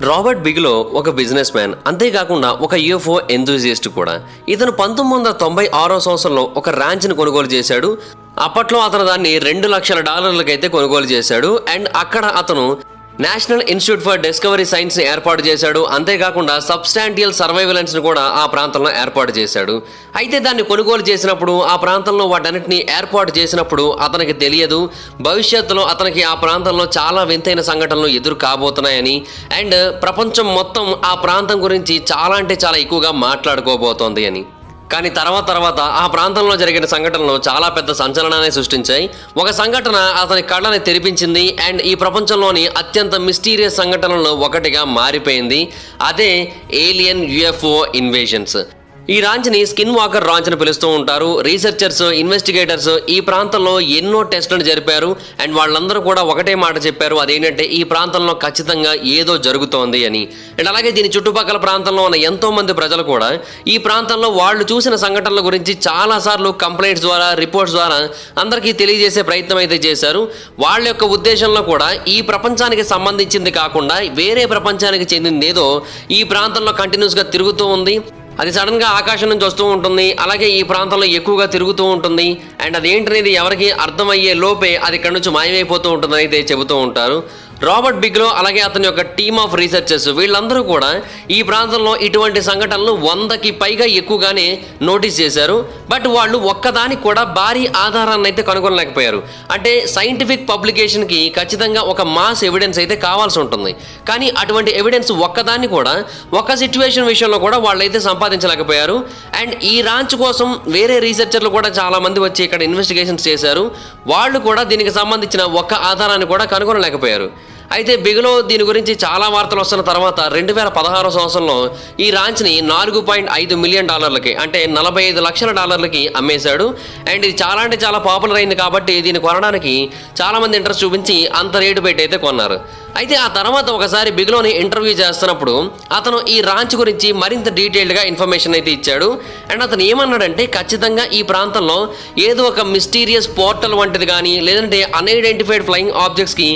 Robert బిగ్లో ఒక business man, అంతేకాకుండా ఒక యూఎఫ్ఓ ఎంతూజియస్ట్ కూడా. ఇతను 1996 సంవత్సరంలో ఒక ర్యాంచ్ని కొనుగోలు చేశాడు. అప్పట్లో అతను దాన్ని $2 లక్షల అయితే కొనుగోలు చేశాడు. అండ్ అక్కడ అతను national institute for discovery science ని ఏర్పాటు చేశాడు. అంతేకాకుండా సబ్స్టాంటియల్ సర్వైవలెన్స్ ని కూడా ఆ ప్రాంతంలో ఏర్పాటు చేశాడు. అయితే దాన్ని కొనుగోలు చేసినప్పుడు, ఆ ప్రాంతంలో వాటన్నిటిని ఏర్పాటు చేసినప్పుడు అతనికి తెలియదు భవిష్యత్తులో అతనికి ఆ ప్రాంతంలో చాలా వింతైన సంఘటనలు ఎదురు కాబోతున్నాయని. అండ్ ప్రపంచం మొత్తం ఆ ప్రాంతం గురించి చాలా అంటే చాలా ఎక్కువగా మాట్లాడుకోబోతోంది అని. కానీ తర్వాత ఆ ప్రాంతంలో జరిగిన సంఘటనలు చాలా పెద్ద సంచలనాన్ని సృష్టించాయి. ఒక సంఘటన అతని కళ్ళని తెరిపించింది అండ్ ఈ ప్రపంచంలోని అత్యంత మిస్టీరియస్ సంఘటనల్లో ఒకటిగా మారిపోయింది. అదే ఏలియన్ యుఎఫ్ఓ ఇన్వేషన్స్. ఈ రాంచ్ని స్కిన్ వాకర్ రాంచ్ అని పిలుస్తూ ఉంటారు. రీసెర్చర్స్, ఇన్వెస్టిగేటర్స్ ఈ ప్రాంతంలో ఎన్నో టెస్టులను జరిపారు. అండ్ వాళ్ళందరూ కూడా ఒకటే మాట చెప్పారు, అదేంటంటే ఈ ప్రాంతంలో ఖచ్చితంగా ఏదో జరుగుతోంది అని. అండ్ అలాగే దీని చుట్టుపక్కల ప్రాంతంలో ఉన్న ఎంతో మంది ప్రజలు కూడా ఈ ప్రాంతంలో వాళ్ళు చూసిన సంఘటనల గురించి చాలాసార్లు కంప్లైంట్స్ ద్వారా, రిపోర్ట్స్ ద్వారా అందరికీ తెలియజేసే ప్రయత్నం అయితే చేశారు. వాళ్ళ యొక్క ఉద్దేశంలో కూడా ఈ ప్రపంచానికి సంబంధించింది కాకుండా వేరే ప్రపంచానికి చెందిందేదో ఈ ప్రాంతంలో కంటిన్యూస్గా తిరుగుతూ ఉంది. అది సడన్గా ఆకాశం నుంచి వస్తూ ఉంటుంది, అలాగే ఈ ప్రాంతంలో ఎక్కువగా తిరుగుతూ ఉంటుంది. అండ్ అదేంటనేది ఎవరికి అర్థమయ్యే లోపే అది ఇక్కడ నుంచి మాయమైపోతూ ఉంటుందని అయితే చెబుతూ ఉంటారు. రాబర్ట్ బిగ్లో అలాగే అతని యొక్క టీమ్ ఆఫ్ రీసెర్చర్స్ వీళ్ళందరూ కూడా ఈ ప్రాంతంలో ఇటువంటి సంఘటనలు 100కి పైగా ఎక్కువగానే నోటీస్ చేశారు. బట్ వాళ్ళు ఒక్కదానికి కూడా భారీ ఆధారాన్ని అయితే కనుగొనలేకపోయారు. అంటే సైంటిఫిక్ పబ్లికేషన్కి ఖచ్చితంగా ఒక మాస్ ఎవిడెన్స్ అయితే కావాల్సి ఉంటుంది. కానీ అటువంటి ఎవిడెన్స్ ఒక్కదాన్ని కూడా ఒక సిచ్యువేషన్ విషయంలో కూడా వాళ్ళైతే సంపాదించలేకపోయారు. అండ్ ఈ రాంచ్ కోసం వేరే రీసెర్చర్లు కూడా చాలా మంది వచ్చి ఇక్కడ ఇన్వెస్టిగేషన్స్ చేశారు. వాళ్ళు కూడా దీనికి సంబంధించిన ఒక్క ఆధారాన్ని కూడా కనుగొనలేకపోయారు. అయితే బిగ్లో దీని గురించి చాలా వార్తలు వస్తున్న తర్వాత 2016 సంవత్సరంలో ఈ రాంచ్ని $4.5 మిలియన్ అంటే $45 లక్షల అమ్మేశాడు. అండ్ ఇది చాలా అంటే చాలా పాపులర్ అయింది కాబట్టి దీన్ని కొనడానికి చాలామంది ఇంట్రెస్ట్ చూపించి అంత రేటు పెట్టి అయితే కొన్నారు. అయితే ఆ తర్వాత ఒకసారి బిగ్లోని ఇంటర్వ్యూ చేస్తున్నప్పుడు అతను ఈ రాంచ్ గురించి మరింత డీటెయిల్డ్గా ఇన్ఫర్మేషన్ అయితే ఇచ్చాడు. అండ్ అతను ఏమన్నాడంటే ఖచ్చితంగా ఈ ప్రాంతంలో ఏదో ఒక మిస్టీరియస్ పోర్టల్ వంటిది కానీ, లేదంటే అన్ఐడెంటిఫైడ్ ఫ్లయింగ్ ఆబ్జెక్ట్స్కి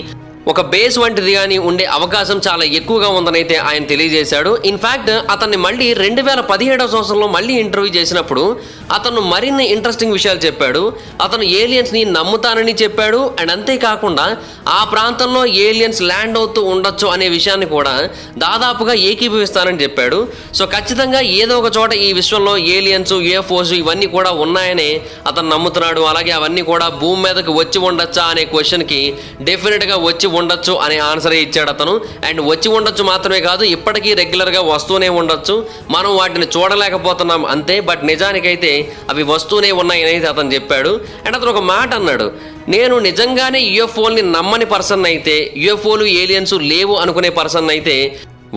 ఒక బేస్ వంటిది కానీ ఉండే అవకాశం చాలా ఎక్కువగా ఉందని అయితే ఆయన తెలియజేశాడు. ఇన్ఫ్యాక్ట్ అతన్ని మళ్ళీ 2017 సంవత్సరంలో మళ్ళీ ఇంటర్వ్యూ చేసినప్పుడు అతను మరిన్ని ఇంట్రెస్టింగ్ విషయాలు చెప్పాడు. అతను ఏలియన్స్ని నమ్ముతానని చెప్పాడు. అండ్ అంతేకాకుండా ఆ ప్రాంతంలో ఏలియన్స్ ల్యాండ్ అవుతూ ఉండొచ్చు అనే విషయాన్ని కూడా దాదాపుగా ఏకీభవిస్తానని చెప్పాడు. సో ఖచ్చితంగా ఏదో ఒక చోట ఈ విశ్వంలో ఏలియన్స్, యూఎఫ్ఓస్ ఇవన్నీ కూడా ఉన్నాయని అతను నమ్ముతున్నాడు. అలాగే అవన్నీ కూడా భూమి మీదకి వచ్చి ఉండొచ్చా అనే క్వశ్చన్కి డెఫినెట్గా వచ్చి ఉండొచ్చు అనే ఆన్సరే ఇచ్చాడు అతను. అండ్ వచ్చి ఉండొచ్చు మాత్రమే కాదు, ఇప్పటికీ రెగ్యులర్గా వస్తూనే ఉండొచ్చు, మనం వాటిని చూడలేకపోతున్నాం అంతే. బట్ నిజానికైతే అవి వస్తూనే ఉన్నాయని అయితే అతను చెప్పాడు. అండ్ అతను ఒక మాట అన్నాడు, నేను నిజంగానే యూఎఫ్ఓల్ని నమ్మని పర్సన్ అయితే, యూఎఫ్ఓలు ఏలియన్స్ లేవు అనుకునే పర్సన్ అయితే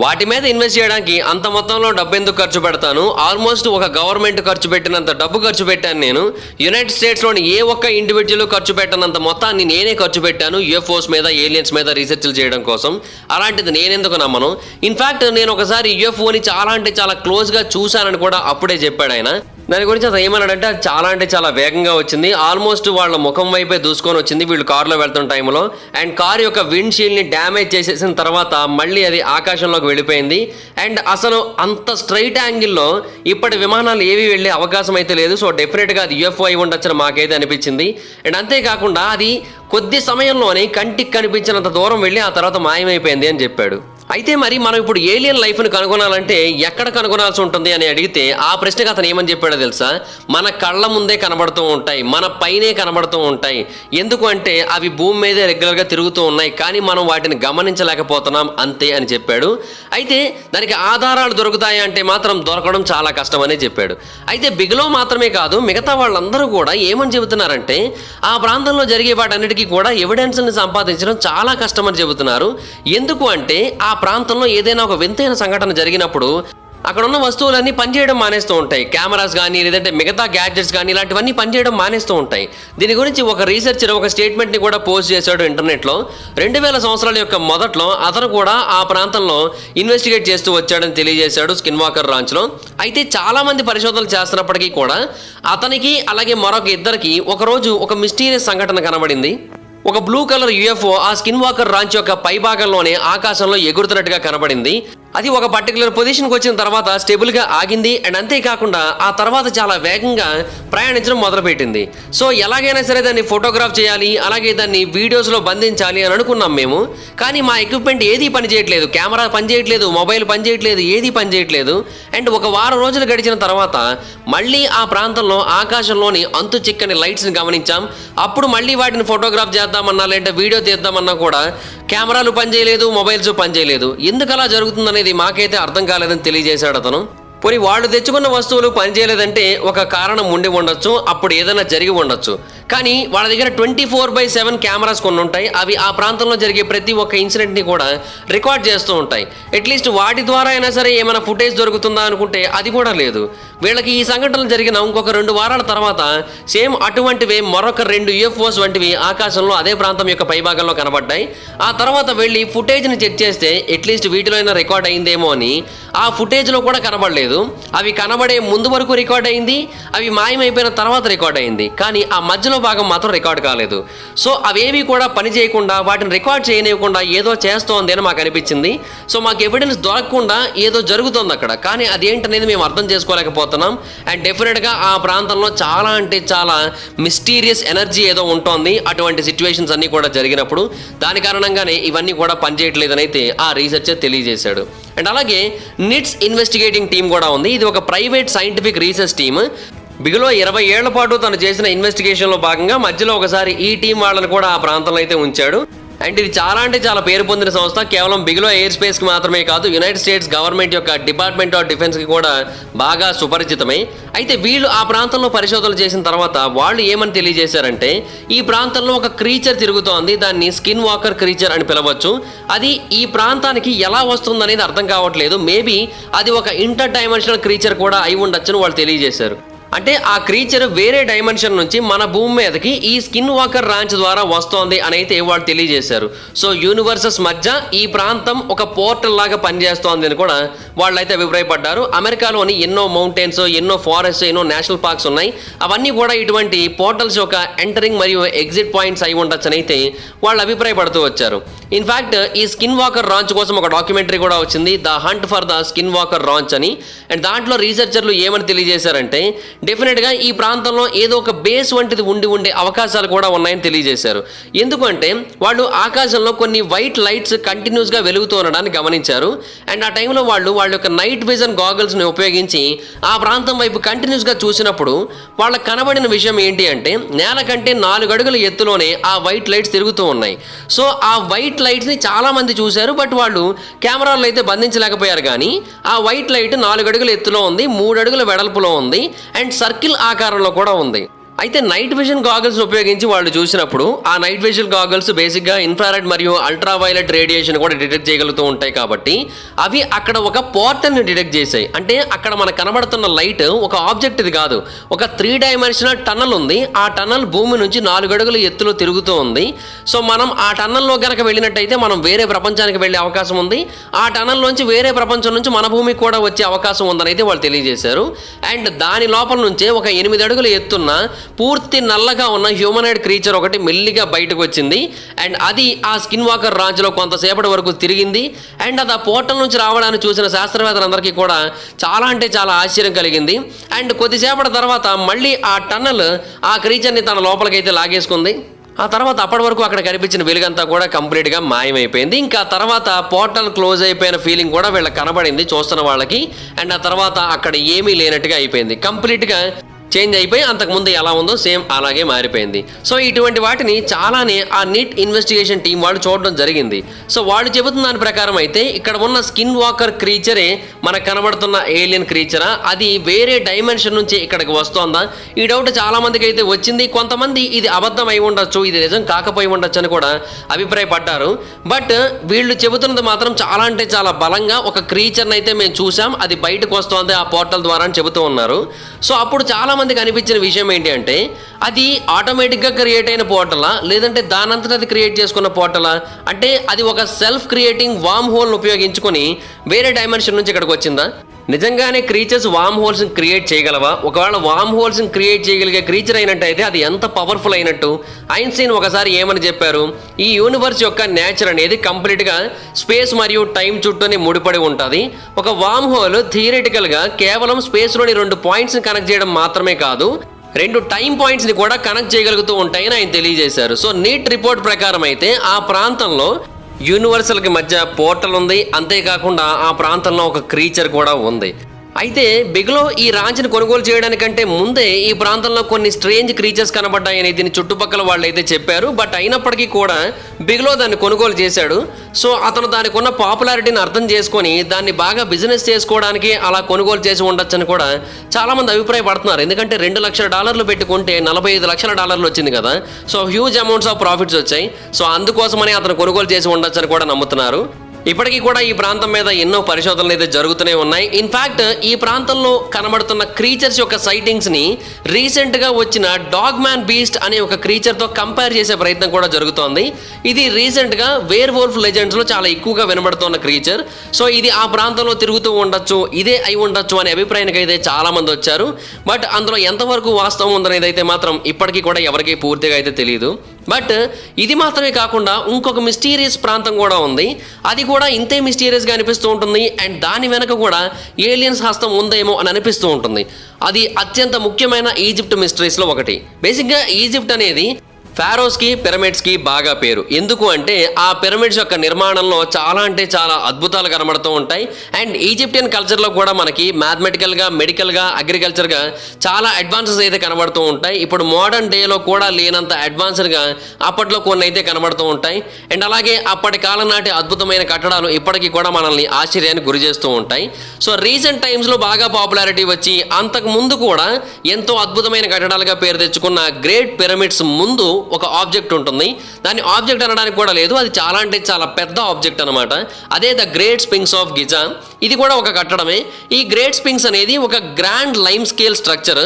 వాటి మీద ఇన్వెస్ట్ చేయడానికి అంత మొత్తంలో డబ్బు ఎందుకు ఖర్చు పెడతాను? ఆల్మోస్ట్ ఒక గవర్నమెంట్ ఖర్చు పెట్టినంత డబ్బు ఖర్చు పెట్టాను నేను. యునైటెడ్ స్టేట్స్లోని ఏ ఒక్క ఇండివిజువల్ ఖర్చు పెట్టినంత మొత్తాన్ని నేనే ఖర్చు పెట్టాను యూఎఫ్ఓస్ మీద, ఏలియన్స్ మీద రీసెర్చ్లు చేయడం కోసం. అలాంటిది నేనెందుకు నమ్మను? ఇన్ఫ్యాక్ట్ నేను ఒకసారి యూఎఫ్ఓని చాలా అంటే చాలా క్లోజ్గా చూశానని కూడా అప్పుడే చెప్పాడు ఆయన. దాని గురించి అతను ఏమన్నాడంటే అది చాలా అంటే చాలా వేగంగా వచ్చింది, ఆల్మోస్ట్ వాళ్ళ ముఖం వైపే దూసుకొని వచ్చింది వీళ్ళు కారులో వెళ్తున్న టైంలో. అండ్ కారు యొక్క విండ్ షీల్డ్ని డ్యామేజ్ చేసేసిన తర్వాత మళ్ళీ అది ఆకాశంలోకి వెళ్ళిపోయింది. అండ్ అసలు అంత స్ట్రైట్ యాంగిల్లో ఇప్పటి విమానాలు ఏవి వెళ్ళే అవకాశం అయితే లేదు. సో డెఫినెట్గా అది యూఎఫ్ఓ అయి ఉండొచ్చని మాకైతే అనిపించింది. అండ్ అంతేకాకుండా అది కొద్ది సమయంలోనే కంటికి కనిపించినంత దూరం వెళ్ళి ఆ తర్వాత మాయమైపోయింది అని చెప్పాడు. అయితే మరి మనం ఇప్పుడు ఏలియన్ లైఫ్ని కనుగొనాలంటే ఎక్కడ కనుగొనాల్సి ఉంటుంది అని అడిగితే ఆ ప్రశ్నకు అతను ఏమని చెప్పాడో తెలుసా? మన కళ్ళ ముందే కనబడుతూ ఉంటాయి, మన పైనే కనబడుతూ ఉంటాయి. ఎందుకు అంటే అవి భూమి మీదే రెగ్యులర్గా తిరుగుతూ ఉన్నాయి, కానీ మనం వాటిని గమనించలేకపోతున్నాం అంతే అని చెప్పాడు. అయితే దానికి ఆధారాలు దొరుకుతాయి అంటే మాత్రం దొరకడం చాలా కష్టమని చెప్పాడు. అయితే బిగ్లో మాత్రమే కాదు, మిగతా వాళ్ళందరూ కూడా ఏమని చెబుతున్నారంటే ఆ ప్రాంతంలో జరిగే వాటన్నిటికీ కూడా ఎవిడెన్స్ని సంపాదించడం చాలా కష్టమని చెబుతున్నారు. ఎందుకు అంటే ఆ ప్రాంతంలో ఏదైనా ఒక వింతైన సంఘటన జరిగినప్పుడు అక్కడ ఉన్న వస్తువులన్నీ పనిచేయడం మానేస్తూ ఉంటాయి. కెమెరాస్ కానీ, లేదంటే మిగతా గ్యాడ్జెట్స్ కానీ ఇలాంటివన్నీ పనిచేయడం మానేస్తూ ఉంటాయి. దీని గురించి ఒక రీసెర్చర్ ఒక స్టేట్మెంట్ని కూడా పోస్ట్ చేశాడు ఇంటర్నెట్లో. 2000 సంవత్సరాల యొక్క మొదట్లో అతను కూడా ఆ ప్రాంతంలో ఇన్వెస్టిగేట్ చేస్తూ వచ్చాడని తెలియజేశాడు స్కిన్ వాకర్ రాంచ్లో. అయితే చాలామంది పరిశోధనలు చేస్తున్నప్పటికీ కూడా అతనికి అలాగే మరొక ఇద్దరికి ఒకరోజు ఒక మిస్టీరియస్ సంఘటన కనబడింది. ఒక బ్లూ కలర్ యూఎఫ్ఓ ఆ స్కిన్ వాకర్ రాంచ్ యొక్క పై భాగంలోనే ఆకాశంలో ఎగురుతున్నట్టుగా కనబడింది. అది ఒక పర్టికులర్ పొజిషన్కి వచ్చిన తర్వాత స్టేబుల్గా ఆగింది. అండ్ అంతేకాకుండా ఆ తర్వాత చాలా వేగంగా ప్రయాణించడం మొదలుపెట్టింది. సో ఎలాగైనా సరే దాన్ని ఫోటోగ్రాఫ్ చేయాలి, అలాగే దాన్ని వీడియోస్లో బంధించాలి అని అనుకున్నాం మేము. కానీ మా ఎక్విప్మెంట్ ఏది పనిచేయట్లేదు, కెమెరా పనిచేయట్లేదు, మొబైల్ పనిచేయట్లేదు, ఏది పనిచేయట్లేదు. అండ్ ఒక వారం రోజులు గడిచిన తర్వాత మళ్ళీ ఆ ప్రాంతంలో ఆకాశంలోని అంతు చిక్కని లైట్స్ని గమనించాం. అప్పుడు మళ్ళీ వాటిని ఫోటోగ్రాఫ్ చేద్దామన్నా లేదంటే వీడియో తీద్దామన్నా కూడా కెమెరాలు పనిచేయలేదు, మొబైల్స్ పనిచేయలేదు. ఎందుకు అలా జరుగుతుందనేది మాకైతే అర్థం కాలేదని తెలియజేశాడు అతను. పోనీ వాళ్ళు తెచ్చుకున్న వస్తువులు పనిచేయలేదంటే ఒక కారణం ఉండి ఉండొచ్చు, అప్పుడు ఏదైనా జరిగి ఉండొచ్చు. కానీ వాళ్ళ దగ్గర 24/7 కెమెరాస్ కొన్ని ఉంటాయి. అవి ఆ ప్రాంతంలో జరిగే ప్రతి ఒక్క ఇన్సిడెంట్ని కూడా రికార్డ్ చేస్తూ ఉంటాయి. అట్లీస్ట్ వాటి ద్వారా అయినా సరే ఏమైనా ఫుటేజ్ దొరుకుతుందా అనుకుంటే అది కూడా లేదు. వీళ్ళకి ఈ సంఘటనలు జరిగిన ఇంకొక 2 వారాల తర్వాత సేమ్ అటువంటివే మరొక 2 UFOs వంటివి ఆకాశంలో అదే ప్రాంతం యొక్క పైభాగంలో కనబడ్డాయి. ఆ తర్వాత వెళ్ళి ఫుటేజ్ని చెక్ చేస్తే అట్లీస్ట్ వీటిలో అయినా రికార్డ్ అయిందేమో అని ఆ ఫుటేజ్లో కూడా కనబడలేదు. అవి కనబడే ముందు వరకు రికార్డ్ అయింది, అవి మాయమైపోయిన తర్వాత రికార్డ్ అయింది. కానీ ఆ మధ్యలో భాగం మాత్రం రికార్డ్ కాలేదు. సో అవేవి కూడా పని చేయకుండా వాటిని రికార్డ్ చేయనివ్వకుండా ఏదో చేస్తోంది అని మాకు అనిపించింది. సో మాకు ఎవిడెన్స్ దొరకకుండా ఏదో జరుగుతుంది అక్కడ. కానీ అదేంటనేది మేము అర్థం చేసుకోలేకపోతున్నాం. అండ్ డెఫినెట్గా ఆ ప్రాంతంలో చాలా అంటే చాలా మిస్టీరియస్ ఎనర్జీ ఏదో ఉంటుంది అటువంటి సిచ్యువేషన్స్ అన్నీ కూడా జరిగినప్పుడు. దాని కారణంగానే ఇవన్నీ కూడా పనిచేయట్లేదని అయితే ఆ రీసెర్చర్ తెలియజేశాడు. అండ్ అలాగే నిట్స్ ఇన్వెస్టిగేటింగ్ టీం కూడా ఉంది. ఇది ఒక ప్రైవేట్ సైంటిఫిక్ రీసెర్చ్ టీమ్. బిగిలో 20 ఏళ్ల పాటు తను చేసిన ఇన్వెస్టిగేషన్లో భాగంగా మధ్యలో ఒకసారి ఈ టీం వాళ్ళని కూడా ఆ ప్రాంతంలో అయితే ఉంచాడు. అండ్ ఇది చాలా అంటే చాలా పేరు పొందిన సంస్థ. కేవలం బిగిలో ఎయిర్ స్పేస్కి మాత్రమే కాదు, యునైటెడ్ స్టేట్స్ గవర్నమెంట్ యొక్క డిపార్ట్మెంట్ ఆఫ్ డిఫెన్స్కి కూడా బాగా సుపరిచితమే. అయితే వీళ్ళు ఆ ప్రాంతంలో పరిశోధనలు చేసిన తర్వాత వాళ్ళు ఏమని తెలియజేశారంటే ఈ ప్రాంతంలో ఒక క్రీచర్ తిరుగుతోంది, దాన్ని స్కిన్ వాకర్ క్రీచర్ అని పిలవచ్చు. అది ఈ ప్రాంతానికి ఎలా వస్తుందనేది అర్థం కావట్లేదు. మేబీ అది ఒక ఇంటర్ డైమెన్షనల్ క్రీచర్ కూడా అయి ఉండొచ్చని వాళ్ళు తెలియజేశారు. అంటే ఆ క్రీచర్ వేరే డైమెన్షన్ నుంచి మన భూమి మీదకి ఈ స్కిన్ వాకర్ రాంచ్ ద్వారా వస్తోంది అని అయితే వాళ్ళు తెలియజేశారు. సో యూనివర్సెస్ మధ్య ఈ ప్రాంతం ఒక పోర్టల్ లాగా పనిచేస్తోంది అని కూడా వాళ్ళైతే అభిప్రాయపడ్డారు. అమెరికాలోని ఎన్నో మౌంటైన్స్, ఎన్నో ఫారెస్ట్, ఎన్నో నేషనల్ పార్క్స్ ఉన్నాయి. అవన్నీ కూడా ఇటువంటి పోర్టల్స్ యొక్క ఎంటరింగ్ మరియు ఎగ్జిట్ పాయింట్స్ అయి ఉండొచ్చని అయితే వాళ్ళు అభిప్రాయపడుతూ వచ్చారు. ఇన్ఫ్యాక్ట్ ఈ స్కిన్ వాకర్ రాంచ్ కోసం ఒక డాక్యుమెంటరీ కూడా వచ్చింది, the hunt for the skin walker ranch అని. అండ్ దాంట్లో రీసెర్చర్లు ఏమని తెలియజేశారంటే డెఫినెట్గా ఈ ప్రాంతంలో ఏదో ఒక బేస్ వంటిది ఉండే అవకాశాలు కూడా ఉన్నాయని తెలియజేశారు. ఎందుకంటే వాళ్ళు ఆకాశంలో కొన్ని వైట్ లైట్స్ కంటిన్యూస్గా వెలుగుతూ ఉండడాన్ని గమనించారు. అండ్ ఆ టైంలో వాళ్ళ యొక్క నైట్ విజన్ గాగల్స్ని ఉపయోగించి ఆ ప్రాంతం వైపు కంటిన్యూస్గా చూసినప్పుడు వాళ్ళకి కనబడిన విషయం ఏంటి అంటే నేల కంటే 4 అడుగుల ఎత్తులోనే ఆ వైట్ లైట్స్ తిరుగుతూ ఉన్నాయి. సో ఆ వైట్ లైట్స్ని చాలామంది చూశారు, బట్ వాళ్ళు కెమెరాల్లో అయితే బంధించలేకపోయారు. కానీ ఆ వైట్ లైట్ 4 అడుగుల ఎత్తులో ఉంది, 3 అడుగుల వెడల్పులో ఉంది, అండ్ సర్కిల్ ఆకారంలో కూడా ఉంది. అయితే నైట్ విజన్ గాగల్స్ ఉపయోగించి వాళ్ళు చూసినప్పుడు ఆ నైట్ విజన్ గాగల్స్ బేసిక్గా ఇన్ఫ్రారెడ్ మరియు అల్ట్రావైలెట్ రేడియేషన్ కూడా డిటెక్ట్ చేయగలుగుతూ ఉంటాయి. కాబట్టి అవి అక్కడ ఒక పోర్టల్ని డిటెక్ట్ చేశాయి. అంటే అక్కడ మనకు కనబడుతున్న లైట్ ఒక ఆబ్జెక్ట్ ఇది కాదు, ఒక 3 డైమెన్షనల్ టన్నల్ ఉంది. ఆ టన్నల్ భూమి నుంచి 4 అడుగుల ఎత్తులో తిరుగుతూ ఉంది. సో మనం ఆ టన్నల్లో కనుక వెళ్ళినట్టయితే మనం వేరే ప్రపంచానికి వెళ్ళే అవకాశం ఉంది. ఆ టన్నల్లోంచి వేరే ప్రపంచం నుంచి మన భూమికి కూడా వచ్చే అవకాశం ఉందని అయితే వాళ్ళు తెలియజేశారు. అండ్ దాని లోపల నుంచే ఒక 8 అడుగుల ఎత్తున్న పూర్తి నల్లగా ఉన్న హ్యూమనాయిడ్ క్రీచర్ ఒకటి మెల్లిగా బయటకు వచ్చింది. అండ్ అది ఆ స్కిన్ వాకర్ రాంచ్లో కొంతసేపటి వరకు తిరిగింది. అండ్ అది ఆ పోర్టల్ నుంచి రావడాన్ని చూసిన శాస్త్రవేత్తలందరికీ కూడా చాలా అంటే చాలా ఆశ్చర్యం కలిగింది. అండ్ కొద్దిసేపటి తర్వాత మళ్ళీ ఆ టన్నల్ ఆ క్రీచర్ని తన లోపలికైతే లాగేసుకుంది. ఆ తర్వాత అప్పటి వరకు అక్కడ కనిపించిన వెలుగంతా కూడా కంప్లీట్గా మాయమైపోయింది. ఇంకా తర్వాత పోర్టల్ క్లోజ్ అయిపోయిన ఫీలింగ్ కూడా వీళ్ళకి కనబడింది చూస్తున్న వాళ్ళకి. అండ్ ఆ తర్వాత అక్కడ ఏమీ లేనట్టుగా అయిపోయింది, కంప్లీట్గా చేంజ్ అయిపోయి అంతకుముందు ఎలా ఉందో సేమ్ అలాగే మారిపోయింది. సో ఇటువంటి వాటిని చాలానే ఆ నిట్ ఇన్వెస్టిగేషన్ టీం వాళ్ళు చూడడం జరిగింది. సో వాళ్ళు చెబుతున్న దాని ప్రకారం అయితే ఇక్కడ ఉన్న స్కిన్ వాకర్ క్రీచరే మనకు కనబడుతున్న ఏలియన్ క్రీచరా, అది వేరే డైమెన్షన్ నుంచి ఇక్కడికి వస్తోందా, ఈ డౌట్ చాలా మందికి అయితే వచ్చింది. కొంతమంది ఇది అబద్ధం అయి ఉండొచ్చు, ఇది నిజం కాకపోయి ఉండొచ్చు అని కూడా అభిప్రాయపడ్డారు. బట్ వీళ్ళు చెబుతున్నది మాత్రం చాలా అంటే చాలా బలంగా ఒక క్రీచర్ని అయితే మేము చూసాం, అది బయటకు వస్తోంది ఆ పోర్టల్ ద్వారా అని చెబుతూ ఉన్నారు. సో అప్పుడు చాలా మందికి అనిపించిన విషయం ఏంటి అంటే అది ఆటోమేటిక్గా క్రియేట్ అయిన పోర్టలా, లేదంటే దానంతట అది క్రియేట్ చేసుకున్న పోర్టలా, అంటే అది ఒక సెల్ఫ్ క్రియేటింగ్ వామ్ హోల్ని ఉపయోగించుకొని వేరే డైమెన్షన్ నుంచి ఇక్కడికి వచ్చిందా. నిజంగానే క్రీచర్స్ వామ్ హోల్స్ క్రియేట్ చేయగలవా? ఒకవేళ వామ్ హోల్స్ క్రియేట్ చేయగలిగే క్రీచర్ అయినట్టయితే అది ఎంత పవర్ఫుల్ అయినట్టు? ఐన్స్టీన్ ఒకసారి ఏమని చెప్పారు, ఈ యూనివర్స్ యొక్క నేచర్ అనేది కంప్లీట్గా స్పేస్ మరియు టైం చుట్టూనే ముడిపడి ఉంటుంది. ఒక వామ్ హోల్ థియరిటికల్గా కేవలం స్పేస్లోని 2 పాయింట్స్ని కనెక్ట్ చేయడం మాత్రమే కాదు, 2 టైం పాయింట్స్ని కూడా కనెక్ట్ చేయగలుగుతూ ఉంటాయని ఆయన తెలియజేశారు. సో నీట్ రిపోర్ట్ ప్రకారం అయితే ఆ ప్రాంతంలో యూనివర్సల్కి మధ్య పోర్టల్ ఉంది, అంతేకాకుండా ఆ ప్రాంతంలో ఒక క్రీచర్ కూడా ఉంది. అయితే బిగ్లో ఈ రాంచ్ని కొనుగోలు చేయడానికంటే ముందే ఈ ప్రాంతంలో కొన్ని స్ట్రేంజ్ క్రీచర్స్ కనబడ్డాయని దీని చుట్టుపక్కల వాళ్ళు అయితే చెప్పారు. బట్ అయినప్పటికీ కూడా బిగ్లో దాన్ని కొనుగోలు చేశాడు. సో అతను దానికి ఉన్న పాపులారిటీని అర్థం చేసుకొని దాన్ని బాగా బిజినెస్ చేసుకోవడానికి అలా కొనుగోలు చేసి ఉండొచ్చని కూడా చాలామంది అభిప్రాయపడుతున్నారు. ఎందుకంటే $2 లక్షలు పెట్టుకుంటే $45 లక్షల వచ్చింది కదా. So huge amounts of profits వచ్చాయి. సో అందుకోసమని అతను కొనుగోలు చేసి ఉండొచ్చని కూడా నమ్ముతున్నారు. ఇప్పటికీ కూడా ఈ ప్రాంతం మీద ఎన్నో పరిశోధనలు అయితే జరుగుతూనే ఉన్నాయి. ఇన్ఫ్యాక్ట్ ఈ ప్రాంతంలో కనబడుతున్న క్రీచర్స్ యొక్క సైటింగ్స్ని రీసెంట్గా వచ్చిన డాగ్ మ్యాన్ బీస్ట్ అనే ఒక క్రీచర్తో కంపేర్ చేసే ప్రయత్నం కూడా జరుగుతోంది. ఇది రీసెంట్గా వేర్ వోల్ఫ్ లెజెండ్స్లో చాలా ఎక్కువగా వినబడుతున్న క్రీచర్. సో ఇది ఆ ప్రాంతంలో తిరుగుతూ ఉండొచ్చు, ఇదే అయి ఉండొచ్చు అనే అభిప్రాయానికి అయితే చాలామంది వచ్చారు. బట్ అందులో ఎంతవరకు వాస్తవం ఉందనేది అయితే మాత్రం ఇప్పటికీ కూడా ఎవరికీ పూర్తిగా అయితే తెలియదు. బట్ ఇది మాత్రమే కాకుండా ఇంకొక మిస్టీరియస్ ప్రాంతం కూడా ఉంది. అది కూడా ఇంతే మిస్టీరియస్గా అనిపిస్తూ ఉంటుంది. అండ్ దాని వెనక కూడా ఏలియన్స్ హస్తం ఉందేమో అని అనిపిస్తూ ఉంటుంది. అది అత్యంత ముఖ్యమైన ఈజిప్ట్ మిస్టరీస్లో ఒకటి. బేసిక్గా ఈజిప్ట్ అనేది ఫారోస్కి పిరమిడ్స్కి బాగా పేరు. ఎందుకు అంటే ఆ పిరమిడ్స్ యొక్క నిర్మాణంలో చాలా అంటే చాలా అద్భుతాలు కనబడుతూ ఉంటాయి. అండ్ ఈజిప్టియన్ కల్చర్లో కూడా మనకి మ్యాథమెటికల్గా, మెడికల్గా, అగ్రికల్చర్గా చాలా అడ్వాన్సెస్ అయితే కనబడుతూ ఉంటాయి. ఇప్పుడు మోడర్న్ డేలో కూడా లేనంత అడ్వాన్స్డ్గా అప్పట్లో కొన్ని అయితే కనబడుతూ ఉంటాయి. అండ్ అలాగే అప్పటి కాలం నాటి అద్భుతమైన కట్టడాలు ఇప్పటికీ కూడా మనల్ని ఆశ్చర్యానికి గురి చేస్తూ ఉంటాయి. సో రీసెంట్ టైమ్స్లో బాగా పాపులారిటీ వచ్చి అంతకు ముందు కూడా ఎంతో అద్భుతమైన కట్టడాలుగా పేరు తెచ్చుకున్న గ్రేట్ పిరమిడ్స్ ముందు ఒక ఆబ్జెక్ట్ ఉంటుంది. దాన్ని ఆబ్జెక్ట్ అనడానికి కూడా లేదు, అది చాలా అంటే చాలా పెద్ద ఆబ్జెక్ట్ అనమాట. అదే the great Sphinx of Giza. ఇది కూడా ఒక కట్టడమే. ఈ గ్రేట్ స్పింక్స్ అనేది ఒక గ్రాండ్ లైమ్ స్కేల్ స్ట్రక్చర్.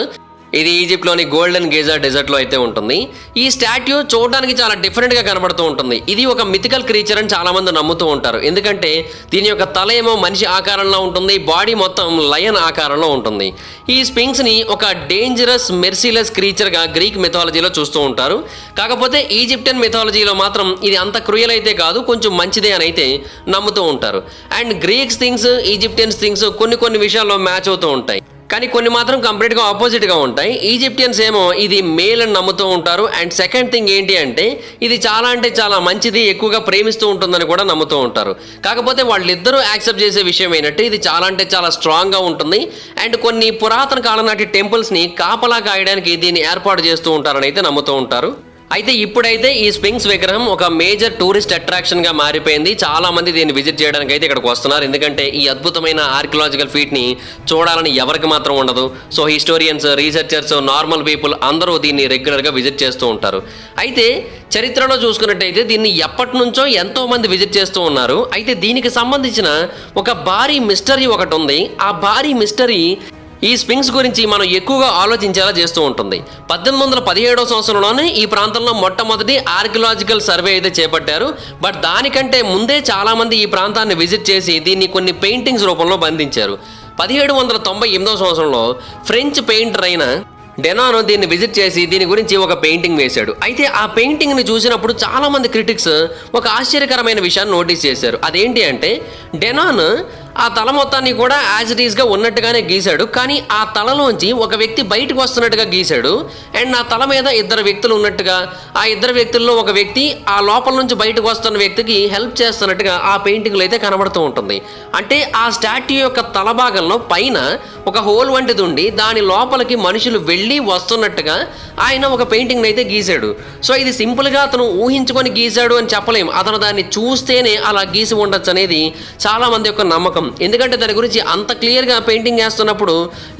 ఇది ఈజిప్ట్లోని గోల్డెన్ గేజా డెజర్ట్లో అయితే ఉంటుంది. ఈ స్టాట్యూ చూడడానికి చాలా డిఫరెంట్గా కనబడుతూ ఉంటుంది. ఇది ఒక మిథికల్ క్రీచర్ అని చాలామంది నమ్ముతూ ఉంటారు. ఎందుకంటే దీని యొక్క తల ఏమో మనిషి ఆకారంలో ఉంటుంది, బాడీ మొత్తం లయన్ ఆకారంలో ఉంటుంది. ఈ స్పింక్స్ని ఒక డేంజరస్ మెర్సిలెస్ క్రీచర్గా గ్రీక్ మిథాలజీలో చూస్తూ ఉంటారు. కాకపోతే ఈజిప్షియన్ మిథాలజీలో మాత్రం ఇది అంత క్రూయల్ అయితే కాదు, కొంచెం మంచిదే అని అయితే నమ్ముతూ ఉంటారు. And Greeks things, Egyptians things కొన్ని విషయాల్లో మ్యాచ్ అవుతూ ఉంటాయి, కానీ కొన్ని మాత్రం కంప్లీట్గా ఆపోజిట్గా ఉంటాయి. ఈజిప్టియన్స్ ఏమో ఇది మేల్ అని నమ్ముతూ ఉంటారు. అండ్ సెకండ్ థింగ్ ఏంటి అంటే ఇది చాలా అంటే చాలా మంచిది, ఎక్కువగా ప్రేమిస్తూ ఉంటుందని కూడా నమ్ముతూ ఉంటారు. కాకపోతే వాళ్ళిద్దరూ యాక్సెప్ట్ చేసే విషయం ఏంటంటే ఇది చాలా అంటే చాలా స్ట్రాంగ్గా ఉంటుంది. అండ్ కొన్ని పురాతన కాలం నాటి టెంపుల్స్ని కాపలా కాయడానికి దీన్ని ఏర్పాటు చేస్తూ ఉంటారని అయితే నమ్ముతూ ఉంటారు. అయితే ఇప్పుడైతే ఈ స్పింక్స్ విగ్రహం ఒక మేజర్ టూరిస్ట్ అట్రాక్షన్గా మారిపోయింది. చాలా మంది దీన్ని విజిట్ చేయడానికి అయితే ఇక్కడికి వస్తున్నారు. ఎందుకంటే ఈ అద్భుతమైన ఆర్కియలాజికల్ ఫీట్ని చూడాలని ఎవరికి మాత్రం ఉండదు. So historians, researchers, normal people అందరూ దీన్ని రెగ్యులర్గా విజిట్ చేస్తూ ఉంటారు. అయితే చరిత్రలో చూసుకున్నట్టయితే దీన్ని ఎప్పటి నుంచో ఎంతో మంది విజిట్ చేస్తూ ఉన్నారు. అయితే దీనికి సంబంధించిన ఒక భారీ మిస్టరీ ఒకటి ఉంది. ఆ భారీ మిస్టరీ ఈ స్పింక్స్ గురించి మనం ఎక్కువగా ఆలోచించేలా చేస్తూ ఉంటుంది. 1817వ సంవత్సరంలోనే ఈ ప్రాంతంలో మొట్టమొదటి ఆర్కియలాజికల్ సర్వే అయితే చేపట్టారు. బట్ దానికంటే ముందే చాలామంది ఈ ప్రాంతాన్ని విజిట్ చేసి దీన్ని కొన్ని పెయింటింగ్స్ రూపంలో బంధించారు. 1798వ సంవత్సరంలో ఫ్రెంచ్ పెయింటర్ అయిన డెనాన్ దీన్ని విజిట్ చేసి దీని గురించి ఒక పెయింటింగ్ వేశాడు. అయితే ఆ పెయింటింగ్ని చూసినప్పుడు చాలామంది క్రిటిక్స్ ఒక ఆశ్చర్యకరమైన విషయాన్ని నోటీస్ చేశారు. అదేంటి అంటే డెనాన్ ఆ తల మొత్తాన్ని కూడా యాజ్ ఇట్ ఈస్గా ఉన్నట్టుగానే గీశాడు, కానీ ఆ తలలోంచి ఒక వ్యక్తి బయటకు వస్తున్నట్టుగా గీశాడు. అండ్ ఆ తల మీద 2 వ్యక్తులు ఉన్నట్టుగా, ఆ 2 వ్యక్తుల్లో ఒక వ్యక్తి ఆ లోపల నుంచి బయటకు వస్తున్న వ్యక్తికి హెల్ప్ చేస్తున్నట్టుగా ఆ పెయింటింగ్లో అయితే కనబడుతూ ఉంటుంది. అంటే ఆ స్టాట్యూ యొక్క తల భాగంలో పైన ఒక హోల్ వంటిది ఉండి దాని లోపలికి మనుషులు వెళ్ళి వస్తున్నట్టుగా ఆయన ఒక పెయింటింగ్ని అయితే గీశాడు. సో ఇది సింపుల్గా అతను ఊహించుకొని గీశాడు అని చెప్పలేం, అతను దాన్ని చూస్తేనే అలా గీసి ఉండొచ్చు అనేది చాలామంది యొక్క నమ్మకం. ఎందుకంటే దాని గురించి అంత క్లియర్గా పెయింటింగ్ చేస్తున్నప్పుడు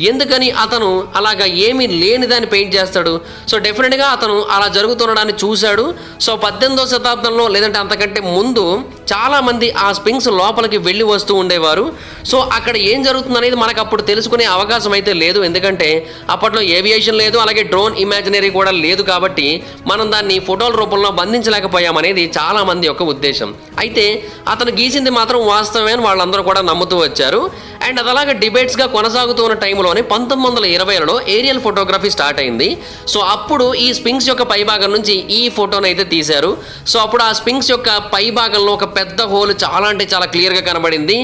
ఎందుకని అతను అలాగా ఏమీ లేని దాన్ని పెయింట్ చేస్తాడు? సో డెఫినెట్గా అతను అలా జరుగుతుండడాన్ని చూశాడు. సో 18వ శతాబ్దంలో లేదంటే అంతకంటే ముందు చాలామంది ఆ స్పింక్స్ లోపలికి వెళ్ళి వస్తూ ఉండేవారు. సో అక్కడ ఏం జరుగుతుంది అనేది మనకు అప్పుడు తెలుసుకునే అవకాశం అయితే లేదు. ఎందుకంటే అప్పట్లో ఏవియేషన్ లేదు, అలాగే డ్రోన్ ఇమాజినరీ కూడా లేదు. కాబట్టి మనం దాన్ని ఫోటోల రూపంలో బంధించలేకపోయామనేది చాలామంది యొక్క ఉద్దేశం. అయితే అతను గీసింది మాత్రం వాస్తవమే అని వాళ్ళందరూ కూడా నమ్ముతూ వచ్చారు. అండ్ అది అలాగే డిబేట్స్గా కొనసాగుతూ ఉన్న టైంలోనే 1920లలో ఏరియల్ ఫోటోగ్రఫీ స్టార్ట్ అయింది. సో అప్పుడు ఈ స్పింక్స్ యొక్క పై భాగం నుంచి ఈ ఫోటోను అయితే తీశారు. సో అప్పుడు ఆ స్పింక్స్ యొక్క పై భాగంలో ఒక పెద్ద హోల్ చాలా అంటే చాలా క్లియర్గా కనబడింది.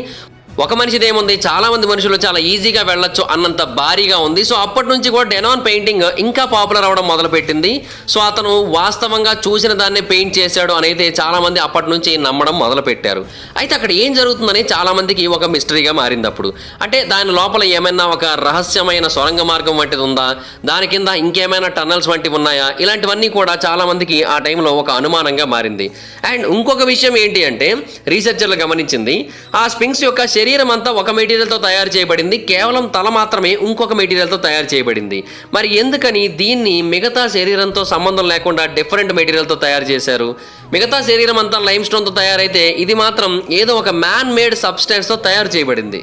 ఒక మనిషిదేముంది, చాలా మంది మనుషులు చాలా ఈజీగా వెళ్ళొచ్చు అన్నంత భారీగా ఉంది. సో అప్పటి నుంచి కూడా డెనాన్ పెయింటింగ్ ఇంకా పాపులర్ అవ్వడం మొదలుపెట్టింది. సో అతను వాస్తవంగా చూసిన దాన్నే పెయింట్ చేశాడు అనేది చాలా మంది అప్పటి నుంచి నమ్మడం మొదలుపెట్టారు. అయితే అక్కడ ఏం జరుగుతుందని చాలా మందికి ఒక మిస్టరీగా మారింది. అప్పుడు అంటే దాని లోపల ఏమైనా ఒక రహస్యమైన సొరంగ మార్గం వంటిది ఉందా, దాని కింద ఇంకేమైనా టన్నల్స్ వంటివి ఉన్నాయా, ఇలాంటివన్నీ కూడా చాలా మందికి ఆ టైంలో ఒక అనుమానంగా మారింది. అండ్ ఇంకొక విషయం ఏంటి అంటే రీసెర్చర్లు గమనించింది, ఆ స్పింక్స్ యొక్క శరీరం అంతా ఒక మెటీరియల్తో తయారు చేయబడింది, కేవలం తల మాత్రమే ఇంకొక మెటీరియల్తో తయారు చేయబడింది. మరి ఎందుకని దీన్ని మిగతా శరీరంతో సంబంధం లేకుండా డిఫరెంట్ మెటీరియల్తో తయారు చేశారు? మిగతా శరీరం అంతా లైమ్ స్టోన్తో తయారైతే ఇది మాత్రం ఏదో ఒక మ్యాన్ మేడ్ సబ్స్టెన్స్తో తయారు చేయబడింది.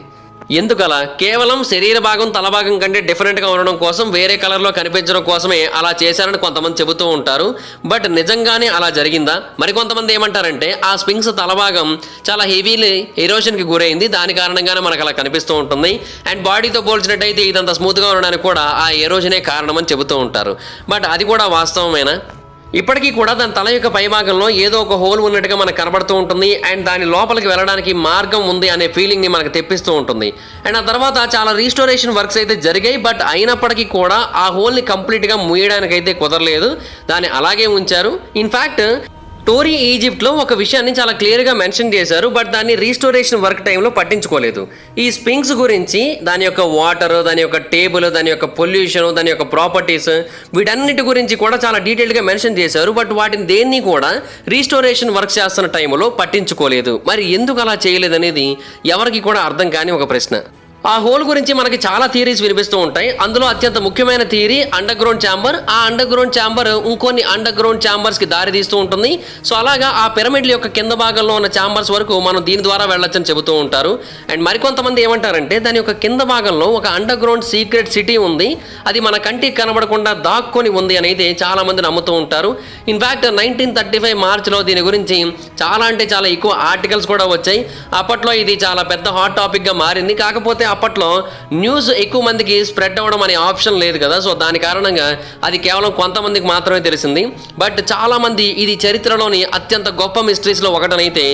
ఎందుకలా? కేవలం శరీర భాగం తల భాగం కంటే డిఫరెంట్గా ఉండడం కోసం, వేరే కలర్లో కనిపించడం కోసమే అలా చేశారని కొంతమంది చెబుతూ ఉంటారు. బట్ నిజంగానే అలా జరిగిందా? మరికొంతమంది ఏమంటారంటే ఆ స్పింక్స్ తల భాగం చాలా హెవీలీ ఎరోషన్కి గురైంది, దాని కారణంగానే మనకు అలా కనిపిస్తూ ఉంటుంది. అండ్ బాడీతో పోల్చినట్టయితే ఇదంతా స్మూత్గా ఉండడానికి కూడా ఆ ఎరోజనే కారణమని చెబుతూ ఉంటారు. బట్ అది కూడా వాస్తవమేనా? ఇప్పటికీ కూడా దాని తల యొక్క పైభాగంలో ఏదో ఒక హోల్ ఉన్నట్టుగా మనకు కనబడుతూ ఉంటుంది. అండ్ దాని లోపలికి వెళ్ళడానికి మార్గం ఉంది అనే ఫీలింగ్ని మనకు తెప్పిస్తూ ఉంటుంది. అండ్ ఆ తర్వాత చాలా రీస్టోరేషన్ వర్క్స్ అయితే జరిగాయి. బట్ అయినప్పటికీ కూడా ఆ హోల్ని కంప్లీట్గా ముయ్యడానికి అయితే కుదరలేదు, దాన్ని అలాగే ఉంచారు. ఇన్ఫ్యాక్ట్ టోరీ ఈజిప్ట్లో ఒక విషయాన్ని చాలా క్లియర్గా మెన్షన్ చేశారు, బట్ దాన్ని రీస్టోరేషన్ వర్క్ టైంలో పట్టించుకోలేదు. ఈ స్పింక్స్ గురించి, దాని యొక్క వాటర్, దాని యొక్క టేబుల్, దాని యొక్క పొల్యూషన్, దాని యొక్క ప్రాపర్టీస్, వీటన్నిటి గురించి కూడా చాలా డీటెయిల్గా మెన్షన్ చేశారు. బట్ వాటిని దేన్ని కూడా రీస్టోరేషన్ వర్క్ చేస్తున్న టైంలో పట్టించుకోలేదు. మరి ఎందుకు అలా చేయలేదనేది ఎవరికి కూడా అర్థం కాని ఒక ప్రశ్న. ఆ హోల్ గురించి మనకి చాలా థియరీస్ వినిపిస్తూ ఉంటాయి. అందులో అత్యంత ముఖ్యమైన థియరీ అండర్ గ్రౌండ్ ఛాంబర్. ఆ అండర్ గ్రౌండ్ ఛాంబర్ ఇంకొన్ని అండర్ గ్రౌండ్ ఛాంబర్స్కి దారి తీస్తూ ఉంటుంది. సో అలాగా ఆ పిరమిడ్ల యొక్క కింద భాగంలో ఉన్న ఛాంబర్స్ వరకు మనం దీని ద్వారా వెళ్ళొచ్చని చెబుతూ ఉంటారు. అండ్ మరికొంతమంది ఏమంటారంటే దాని యొక్క కింద భాగంలో ఒక అండర్ గ్రౌండ్ సీక్రెట్ సిటీ ఉంది, అది మన కంటికి కనబడకుండా దాక్కొని ఉంది అని అయితే చాలా మంది నమ్ముతూ ఉంటారు. ఇన్ఫ్యాక్ట్ 1935 మార్చిలో దీని గురించి చాలా అంటే చాలా ఎక్కువ ఆర్టికల్స్ కూడా వచ్చాయి. అప్పట్లో ఇది చాలా పెద్ద హాట్ టాపిక్గా మారింది. కాకపోతే అప్పట్లో న్యూస్ ఎక్కువ మందికి స్ప్రెడ్ అవ్వడం అనే ఆప్షన్ లేదు కదా, సో దాని కారణంగా అది కేవలం కొంతమందికి మాత్రమే తెలిసింది. బట్ చాలా మంది ఇది చరిత్రలోని అత్యంత గొప్ప మిస్టరీస్లో ఒకటనైతే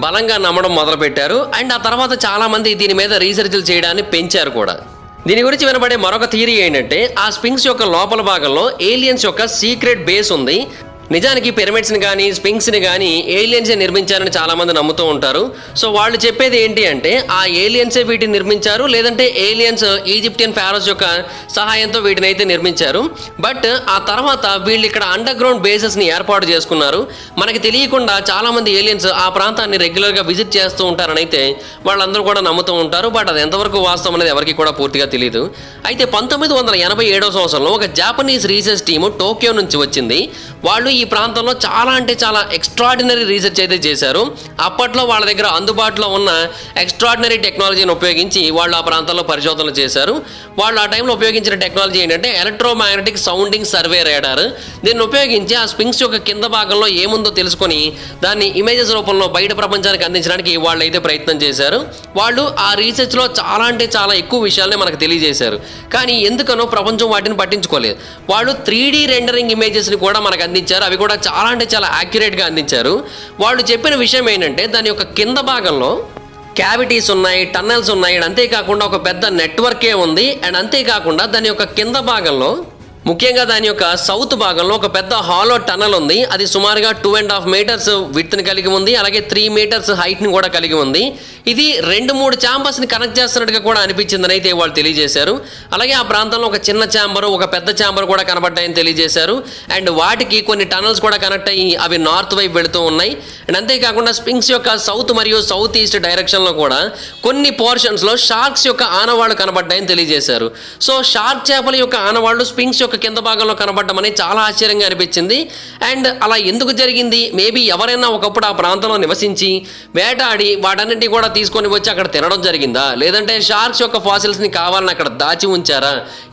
బలంగా నమ్మడం మొదలుపెట్టారు. అండ్ ఆ తర్వాత చాలా మంది దీని మీద రీసెర్చ్లు చేయడాన్ని పెంచారు కూడా. దీని గురించి వినబడే మరొక థియరీ ఏంటంటే ఆ స్పింక్స్ యొక్క లోపల భాగంలో ఏలియన్స్ యొక్క సీక్రెట్ బేస్ ఉంది. నిజానికి పిరమిడ్స్ని కానీ స్పింక్స్ని కానీ ఏలియన్సే నిర్మించారని చాలామంది నమ్ముతూ ఉంటారు. సో వాళ్ళు చెప్పేది ఏంటి అంటే ఆ ఏలియన్సే వీటిని నిర్మించారు, లేదంటే ఏలియన్స్ ఈజిప్టియన్ ఫారోస్ యొక్క సహాయంతో వీటిని అయితే నిర్మించారు. బట్ ఆ తర్వాత వీళ్ళు ఇక్కడ అండర్ గ్రౌండ్ బేసెస్ని ఏర్పాటు చేసుకున్నారు. మనకి తెలియకుండా చాలామంది ఏలియన్స్ ఆ ప్రాంతాన్ని రెగ్యులర్గా విజిట్ చేస్తూ ఉంటారని అయితే వాళ్ళందరూ కూడా నమ్ముతూ ఉంటారు. బట్ అది ఎంతవరకు వాస్తవం అనేది ఎవరికి కూడా పూర్తిగా తెలియదు. అయితే 1987వ సంవత్సరంలో ఒక జాపనీస్ రీసెర్చ్ టీము టోక్యో నుంచి వచ్చింది. వాళ్ళు ఈ ప్రాంతంలో చాలా అంటే చాలా ఎక్స్ట్రాడినరీ రీసెర్చ్ అయితే చేశారు. అప్పట్లో వాళ్ళ దగ్గర అందుబాటులో ఉన్న ఎక్స్ట్రాడినరీ టెక్నాలజీని ఉపయోగించి వాళ్ళు ఆ ప్రాంతంలో పరిశోధనలు చేశారు. వాళ్ళు ఆ టైంలో ఉపయోగించిన టెక్నాలజీ ఏంటంటే ఎలక్ట్రోమాగ్నెటిక్ సౌండింగ్ సర్వే రాడార్. దీన్ని ఉపయోగించి ఆ స్పింక్స్ యొక్క కింద భాగంలో ఏముందో తెలుసుకొని దాన్ని ఇమేజెస్ రూపంలో బయట ప్రపంచానికి అందించడానికి వాళ్ళు అయితే ప్రయత్నం చేశారు. వాళ్ళు ఆ రీసెర్చ్లో చాలా అంటే చాలా ఎక్కువ విషయాలనే మనకు తెలియజేశారు. కానీ ఎందుకనో ప్రపంచం వాటిని పట్టించుకోలేదు. వాళ్ళు 3D రెండరింగ్ ఇమేజెస్ని కూడా మనకు అందించారు. అవి కూడా చాలా అంటే చాలా యాక్యురేట్గా అందించారు. వాళ్ళు చెప్పిన విషయం ఏంటంటే దాని యొక్క కింద భాగంలో క్యావిటీస్ ఉన్నాయి, టన్నల్స్ ఉన్నాయి, అండ్ అంతేకాకుండా ఒక పెద్ద నెట్వర్కే ఉంది. అండ్ అంతేకాకుండా దాని యొక్క కింద భాగంలో ముఖ్యంగా దాని యొక్క సౌత్ భాగంలో ఒక పెద్ద హాలో టనల్ ఉంది. అది సుమారుగా 2.5 మీటర్స్ విడ్త్ని కలిగి ఉంది, అలాగే 3 మీటర్స్ హైట్ని కూడా కలిగి ఉంది. ఇది 2-3 ఛాంబర్స్ని కనెక్ట్ చేస్తున్నట్టుగా కూడా అనిపించిందని అయితే వాళ్ళు తెలియజేశారు. అలాగే ఆ ప్రాంతంలో ఒక చిన్న ఛాంబరు, ఒక పెద్ద ఛాంబర్ కూడా కనబడ్డాయని తెలియజేశారు. అండ్ వాటికి కొన్ని టనల్స్ కూడా కనెక్ట్ అయ్యి అవి నార్త్ వైపు వెళుతూ ఉన్నాయి. అండ్ అంతేకాకుండా స్పింక్స్ యొక్క సౌత్ మరియు సౌత్ ఈస్ట్ డైరెక్షన్లో కూడా కొన్ని పోర్షన్స్లో షార్క్స్ యొక్క ఆనవాళ్లు కనబడ్డాయని తెలియజేశారు. సో షార్క్ చేపల యొక్క ఆనవాళ్లు స్పింక్స్ యొక్క యొక్క కింద భాగంలో కనబడడం అనేది చాలా ఆశ్చర్యంగా అనిపించింది. అండ్ అలా ఎందుకు జరిగింది, మేబీ ఎవరైనా ఒకప్పుడు ఆ ప్రాంతంలో నివసించి వేటాడి వాటన్నింటినీ కూడా తీసుకొని వచ్చి అక్కడ తినడం జరిగిందా, లేదంటే షార్క్స్ యొక్క ఫాసిల్స్ని కావాలని అక్కడ దాచి ఉంచారా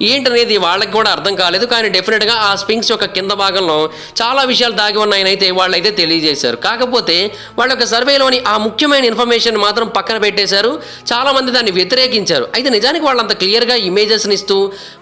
ఏంటనేది వాళ్ళకి కూడా అర్థం కాలేదు. కానీ డెఫినెట్గా ఆ స్పింక్స్ యొక్క కింద భాగంలో చాలా విషయాలు దాగి ఉన్నాయని అయితే వాళ్ళైతే తెలియజేశారు. కాకపోతే వాళ్ళ యొక్క సర్వేలోని ఆ ముఖ్యమైన ఇన్ఫర్మేషన్ మాత్రం పక్కన పెట్టేశారు. చాలా మంది దాన్ని వ్యతిరేకించారు. అయితే నిజానికి వాళ్ళంత క్లియర్గా ఇమేజెస్ని ఇస్తూ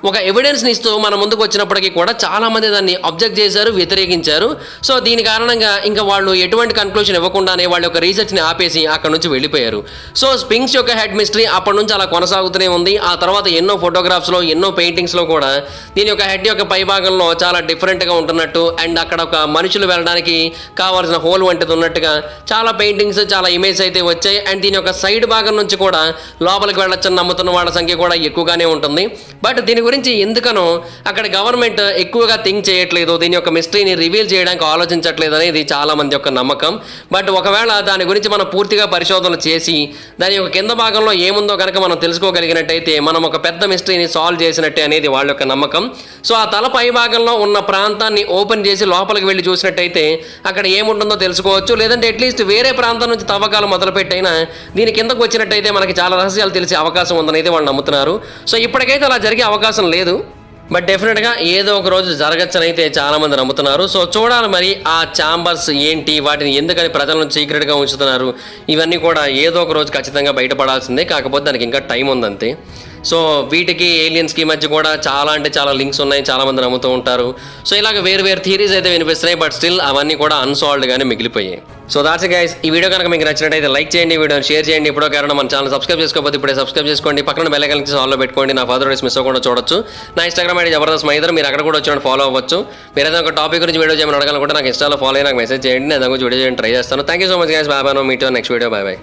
ఒక ఎవిడెన్స్ని ఇస్తూ మన ముందుకు వచ్చినప్పటికీ కూడా చాలా మంది దాన్ని అబ్జెక్ట్ చేశారు, వ్యతిరేకించారు. సో దీని కారణంగా ఇంకా వాళ్ళు ఎటువంటి కన్క్లూషన్ ఇవ్వకుండానే వాళ్ళ యొక్క రీసెర్చ్ని ఆపేసి అక్కడ నుంచి వెళ్ళిపోయారు. సో స్పింక్స్ యొక్క హెడ్ మిస్టరీ అప్పటి నుంచి అలా కొనసాగుతూనే ఉంది. ఆ తర్వాత ఎన్నో ఫోటోగ్రాఫ్స్లో ఎన్నో పెయింటింగ్స్లో కూడా దీని యొక్క హెడ్ యొక్క పై భాగంలో చాలా డిఫరెంట్గా ఉంటున్నట్టు అండ్ అక్కడ ఒక మనుషులు వెళ్ళడానికి కావాల్సిన హోల్ వంటిది ఉన్నట్టుగా చాలా పెయింటింగ్స్ చాలా ఇమేజ్ అయితే వచ్చాయి. అండ్ దీని యొక్క సైడ్ భాగం నుంచి కూడా లోపలికి వెళ్ళొచ్చని నమ్ముతున్న వాళ్ళ సంఖ్య కూడా ఎక్కువగానే ఉంటుంది. బట్ దీని గురించి ఎందుకనో అక్కడ గవర్నమెంట్ ఎక్కువగా థింక్ చేయట్లేదు, దీని యొక్క మిస్టరీని రివీల్ చేయడానికి ఆలోచించట్లేదు అనేది చాలా మంది యొక్క నమ్మకం. బట్ ఒకవేళ దాని గురించి మనం పూర్తిగా పరిశోధనలు చేసి దాని యొక్క కింద భాగంలో ఏముందో కనుక మనం తెలుసుకోగలిగినట్టయితే మనం ఒక పెద్ద మిస్టరీని సాల్వ్ చేసినట్టే అనేది వాళ్ళ యొక్క నమ్మకం. సో ఆ తల పై భాగంలో ఉన్న ప్రాంతాన్ని ఓపెన్ చేసి లోపలికి వెళ్ళి చూసినట్టయితే అక్కడ ఏముంటుందో తెలుసుకోవచ్చు. లేదంటే అట్లీస్ట్ వేరే ప్రాంతం నుంచి తవ్వకాలు మొదలుపెట్టైనా దీని కిందకు వచ్చినట్టయితే మనకి చాలా రహస్యాలు తెలిసే అవకాశం ఉందని అయితే వాళ్ళు నమ్ముతున్నారు. సో ఇప్పటికైతే అలా జరిగే అవకాశం లేదు, బట్ డెఫినెట్గా ఏదో ఒక రోజు జరగచ్చని అయితే చాలామంది నమ్ముతున్నారు. సో చూడాలి మరి ఆ ఛాంబర్స్ ఏంటి, వాటిని ఎందుకని ప్రజల నుంచి సీక్రెట్గా ఉంచుతున్నారు, ఇవన్నీ కూడా ఏదో ఒక రోజు ఖచ్చితంగా బయటపడాల్సిందే. కాకపోతే దానికి ఇంకా టైం ఉందంతే. సో వీటికి ఏలియన్స్కి మధ్య కూడా చాలా అంటే చాలా లింక్స్ ఉన్నాయి, చాలామంది నమ్ముతూ ఉంటారు. సో ఇలాగ వేరు వేరు థియరీస్ అయితే వినిపిస్తున్నాయి, బట్ స్టిల్ అవన్నీ కూడా అన్సాల్వ్డ్గానే మిగిలిపోయాయి. సో దాట్స్ గైస్, ఈ వీడియో కనుక మీకు నచ్చినట్టయితే లైక్ చేయండి, వీడియోని షేర్ చేయండి. ఇప్పుడో కారణం మన ఛానల్ సబ్స్క్రైబ్ చేసుకోకపోతే ఇప్పుడే సబ్స్క్రైబ్ చేసుకోండి. పక్కన బెల్ ఐకాన్ క్లిక్ ఆన్లో పెట్టుకోండి. నా ఫర్దర్ వీడియోస్ మిస్ అవ్వకుండా చూడొచ్చు. నా ఇన్స్టాగ్రామ్ ఐడి జబర్దస్త్ మైదర్, మీరు అక్కడ కూడా వచ్చి ఫాలో అవ్వచ్చు. మీరు ఏదైనా ఒక టాపిక్ గురించి వీడియో చేయమని అడగాలనుకుంటే నాకు ఇన్స్టాలో ఫాలో అయ్యి నాకు మెసేజ్ చేయండి, నేను దాని గురించి వీడియో చేయడానికి ట్రై చేస్తాను. Thank you so much guys, bye bye, meet next video, bye bye.